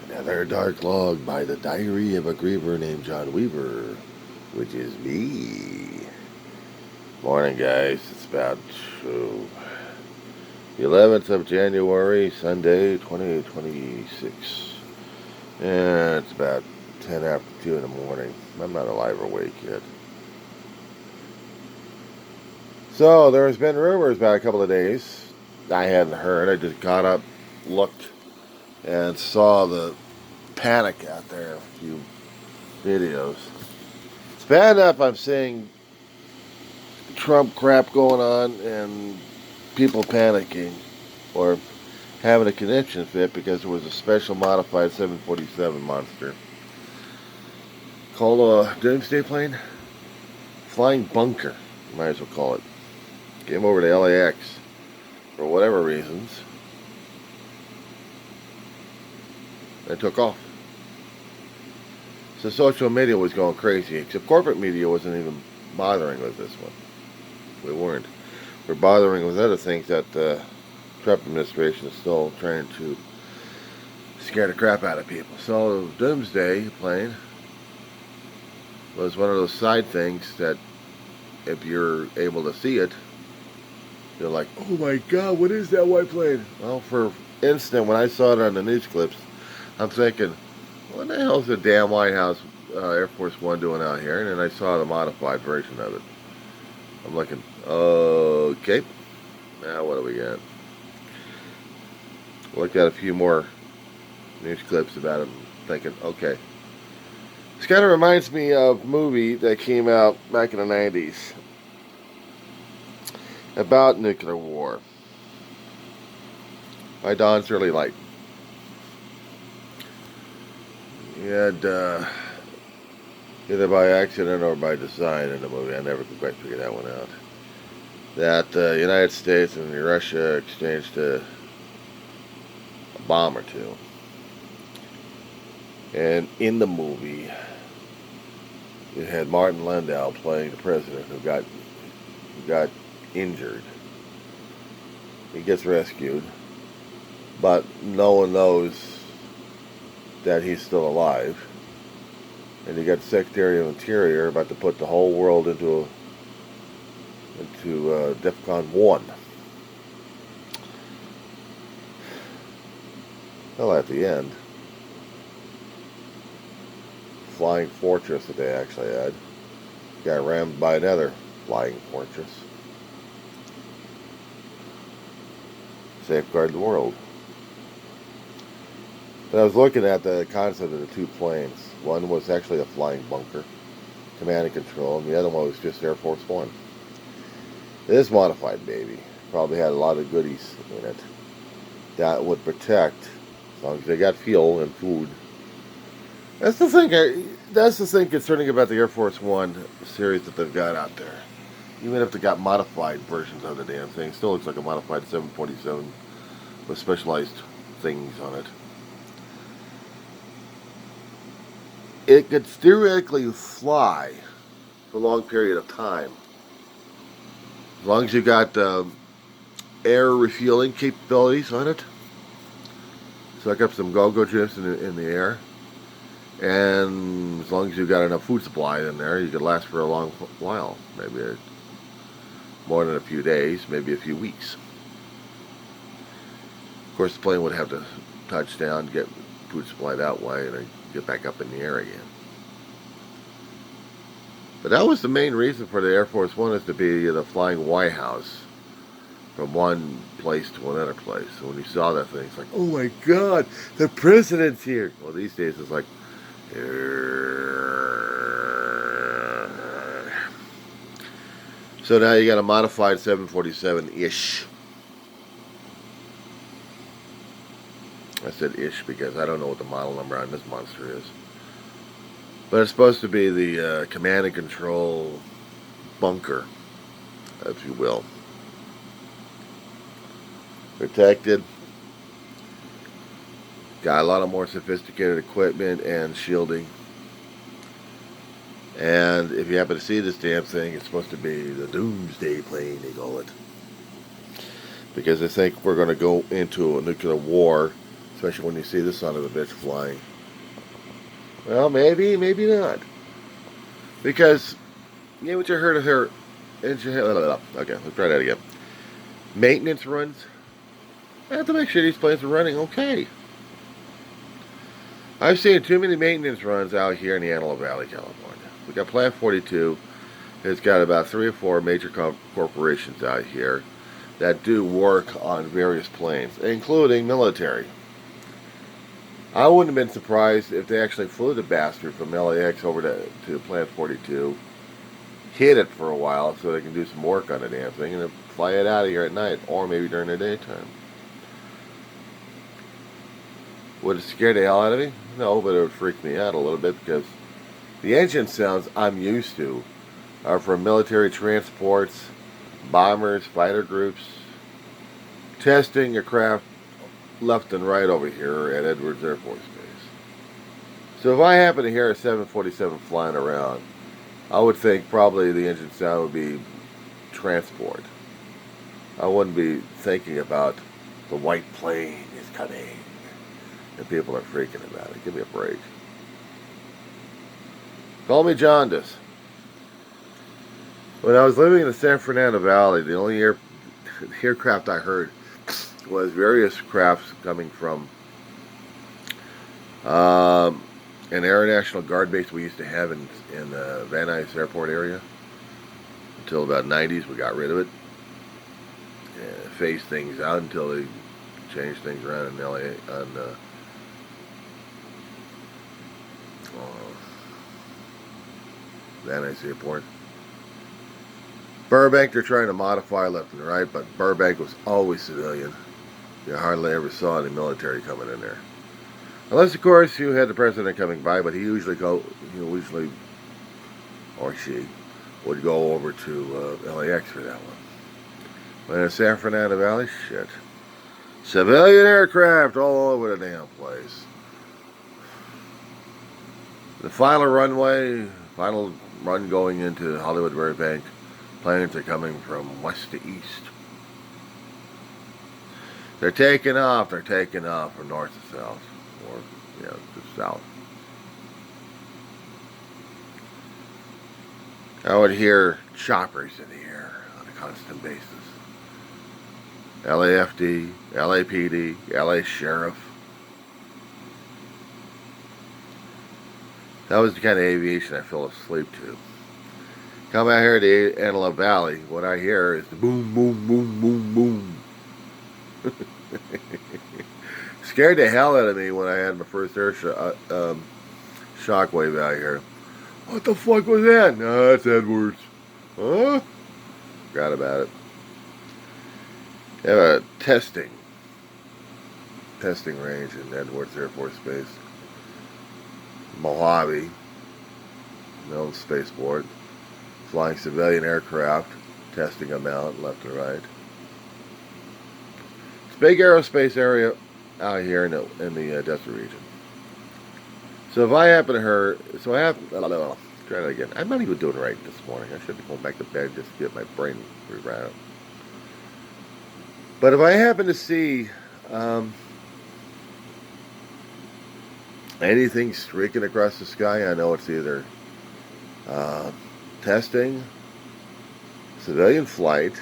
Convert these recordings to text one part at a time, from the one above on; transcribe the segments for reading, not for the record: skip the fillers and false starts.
Another dark log by the diary of a griever named John Weaver, which is me. Morning, guys. It's about the 11th of January, Sunday, 2026. And it's about 10 after 2 in the morning. I'm not alive or awake yet. So, there's been rumors about a couple of days. I hadn't heard. I just got up, looked, and saw the panic out there. A few videos. It's bad enough I'm seeing Trump crap going on and people panicking or having a conniption fit because there was a special modified 747 monster called a Doomsday plane. Flying bunker, you might as well call it. Came over to LAX for whatever reasons and took off. So social media was going crazy, except corporate media wasn't even bothering with this one. We weren't. We're bothering with other things that the Trump administration is still trying to scare the crap out of people. So Doomsday plane was one of those side things that if you're able to see it, you're like, oh my God, what is that white plane? Well, for instant, when I saw it on the news clips, I'm thinking, what the hell is the damn White House Air Force One doing out here? And then I saw the modified version of it. I'm looking, okay, now what do we got? Looked at a few more news clips about it, thinking, okay. This kind of reminds me of a movie that came out back in the 90s about nuclear war by Don Shirley Light. He had, either by accident or by design in the movie, I never could quite figure that one out, that the United States and Russia exchanged a bomb or two. And in the movie, you had Martin Landau playing the president who got injured. He gets rescued, but no one knows that he's still alive. And you got the Secretary of Interior about to put the whole world into DEFCON 1. Well, at the end, flying fortress that they actually had got rammed by another flying fortress. Safeguard the world. But I was looking at the concept of the two planes. One was actually a flying bunker, command and control, and the other one was just Air Force One. It is modified, baby. Probably had a lot of goodies in it that would protect, as long as they got fuel and food. That's the thing. That's the thing concerning about the Air Force One series that they've got out there. Even if they got modified versions of the damn thing, it still looks like a modified 747 with specialized things on it. It could theoretically fly for a long period of time, as long as you got air refueling capabilities on it. Suck up some go-go chips in the air. And as long as you've got enough food supply in there, you could last for a long while. Maybe more than a few days, maybe a few weeks. Of course, the plane would have to touch down, get food supply that way, and then get back up in the air again. But that was the main reason for the Air Force One, is to be the flying White House from one place to another place. So when you saw that thing, it's like, oh my God, the president's here. Well, these days it's like, so now you got a modified 747-ish. I said ish because I don't know what the model number on this monster is. But it's supposed to be the command and control bunker, if you will. Protected. Got a lot of more sophisticated equipment and shielding. And if you happen to see this damn thing, it's supposed to be the Doomsday plane, they call it. Because they think we're going to go into a nuclear war especially when you see this son of a bitch flying. Well, maybe, maybe not. Because, you know what you heard of her... Okay, let's try that again. Maintenance runs. I have to make sure these planes are running okay. I've seen too many maintenance runs out here in the Antelope Valley, California. We got Plant 42. It's got about 3 or 4 major corporations out here that do work on various planes, including military. I wouldn't have been surprised if they actually flew the bastard from LAX over to Plant 42, hit it for a while so they can do some work on the damn thing, and then fly it out of here at night, or maybe during the daytime. Would it scare the hell out of me? No, but it would freak me out a little bit because the engine sounds I'm used to are from military transports, bombers, fighter groups, testing a craft left and right over here at Edwards Air Force Base. So if I happen to hear a 747 flying around, I would think probably the engine sound would be transport. I wouldn't be thinking about the white plane is coming and people are freaking about it. Give me a break. Call me jaundice. When I was living in the San Fernando Valley, the only aircraft I heard was various crafts coming from an Air National Guard base we used to have in the Van Nuys Airport area. Until about 90s, we got rid of it. And phased things out until they changed things around in LA on Van Nuys Airport. Burbank, they're trying to modify left and right, but Burbank was always civilian. You hardly ever saw any military coming in there. Unless, of course, you had the president coming by, but he usually or she, would go over to LAX for that one. But in San Fernando Valley, shit. Civilian aircraft all over the damn place. The final run going into Hollywood Burbank, planes are coming from west to east. They're taking off from north to south, or, to south. I would hear choppers in the air on a constant basis. LAFD, LAPD, LA Sheriff. That was the kind of aviation I fell asleep to. Come out here to the Antelope Valley, what I hear is the boom, boom, boom, boom, boom. Scared the hell out of me when I had my first shockwave out here. What the fuck was that? No, that's Edwards. Huh? Forgot about it. They have a testing range in Edwards Air Force Base. Mojave, known spaceport, flying civilian aircraft, testing them out left and right. It's a big aerospace area out here in the desert region. So if I happen to try that again. I'm not even doing it right this morning. I should be going back to bed just to get my brain rerouted. But if I happen to see anything streaking across the sky, I know it's either testing, civilian flight,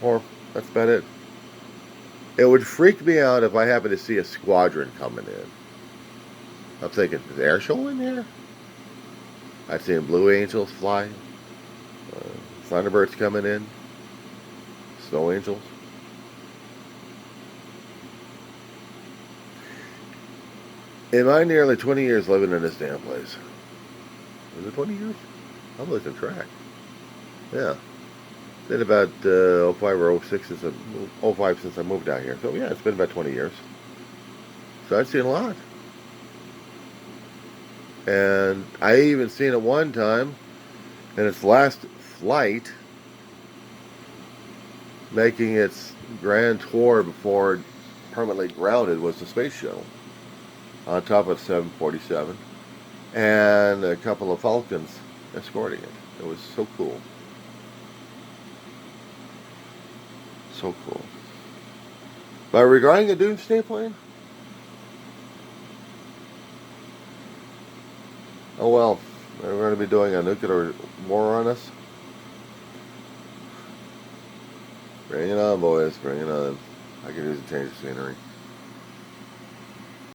or that's about it. It would freak me out if I happen to see a squadron coming in. I'm thinking, is the air show in here? I've seen Blue Angels fly, Thunderbirds coming in, Snow Angels. In my nearly 20 years living in this damn place, was it 20 years? I'm losing track. Yeah. Then about 05 or 06 05 since I moved out here. So yeah, it's been about 20 years. So I've seen a lot. And I even seen it one time in its last flight, making its grand tour before it permanently grounded, was the space shuttle on top of 747 and a couple of Falcons escorting it. It was so cool. So cool. But regarding the Doomsday plane, oh well, we're going to be doing a nuclear war on us. Bring it on, boys. Bring it on. I could use a change of scenery.